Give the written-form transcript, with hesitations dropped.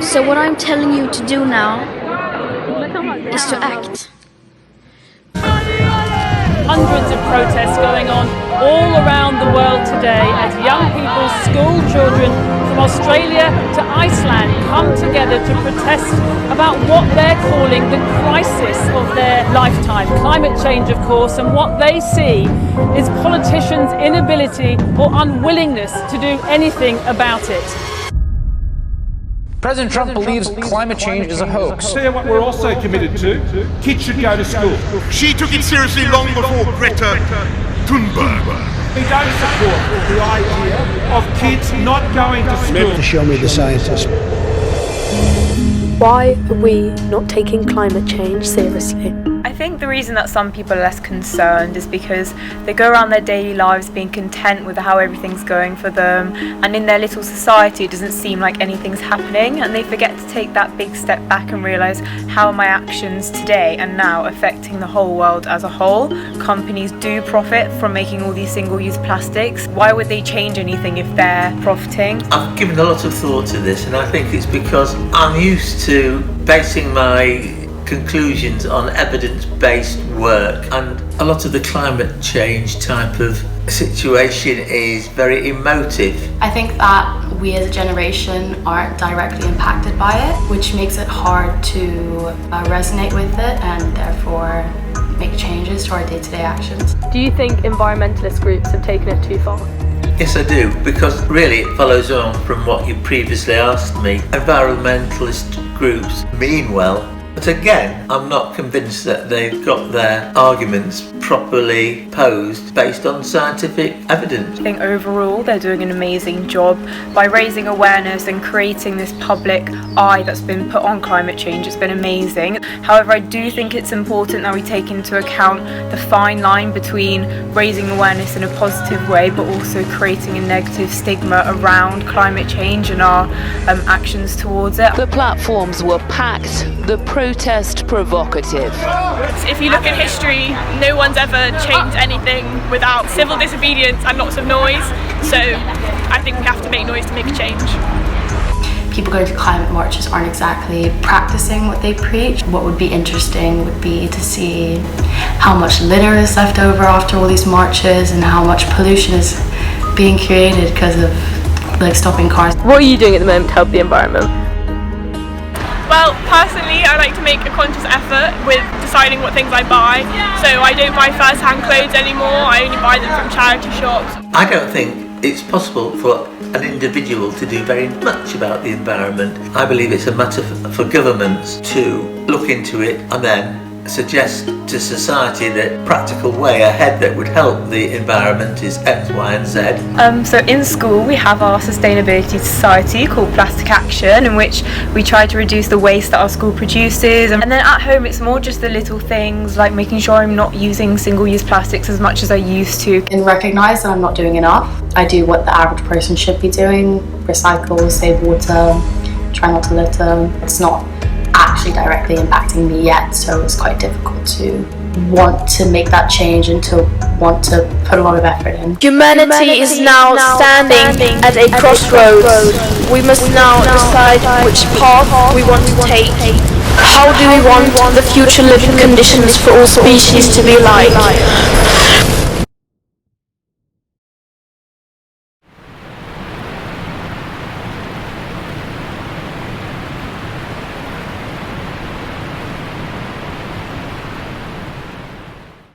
So what I'm telling you to do now is to act. Hundreds of protests going on all around the world today as young people, school children from Australia to Iceland come together to protest about what they're calling the crisis of their lifetime. Climate change, of course, and what they see is politicians' inability or unwillingness to do anything about it. President Trump believes climate change is a hoax. Tell you what we're also committed to, kids should go to school. She took it seriously long before Greta Thunberg. We don't support the idea of kids not going to school. To show me the scientists. Why are we not taking climate change seriously? I think the reason that some people are less concerned is because they go around their daily lives being content with how everything's going for them, and in their little society it doesn't seem like anything's happening, and they forget to take that big step back and realise, how are my actions today and now affecting the whole world as a whole? Companies do profit from making all these single-use plastics. Why would they change anything if they're profiting? I've given a lot of thought to this, and I think it's because I'm used to basing my conclusions on evidence-based work, and a lot of the climate change type of situation is very emotive. I think that we as a generation aren't directly impacted by it, which makes it hard to resonate with it and therefore make changes to our day-to-day actions. Do you think environmentalist groups have taken it too far? Yes, I do, because really it follows on from what you previously asked me. Environmentalist groups mean well, but again, I'm not convinced that they've got their arguments properly posed based on scientific evidence. I think overall they're doing an amazing job by raising awareness and creating this public eye that's been put on climate change. It's been amazing. However, I do think it's important that we take into account the fine line between raising awareness in a positive way but also creating a negative stigma around climate change and our actions towards it. The platforms were packed, the protest provocative. If you look at history, no one's ever changed anything without civil disobedience and lots of noise, so I think we have to make noise to make a change. People going to climate marches aren't exactly practicing what they preach. What would be interesting would be to see how much litter is left over after all these marches and how much pollution is being created because of stopping cars. What are you doing at the moment to help the environment? Well, personally, I like to make a conscious effort with deciding what things I buy. So I don't buy first-hand clothes anymore, I only buy them from charity shops. I don't think it's possible for an individual to do very much about the environment. I believe it's a matter for governments to look into it and then suggest to society that practical way ahead that would help the environment is X, Y and Z. So in school we have our sustainability society called Plastic Action, in which we try to reduce the waste that our school produces, and then at home it's more just the little things like making sure I'm not using single-use plastics as much as I used to. And recognise that I'm not doing enough. I do what the average person should be doing: recycle, save water, try not to litter. It's not actually directly impacting me yet, so it's quite difficult to want to make that change and to want to put a lot of effort in. Humanity is now standing at a crossroads. We must now decide which path we want to take. How do we want the future living conditions for all species to be like?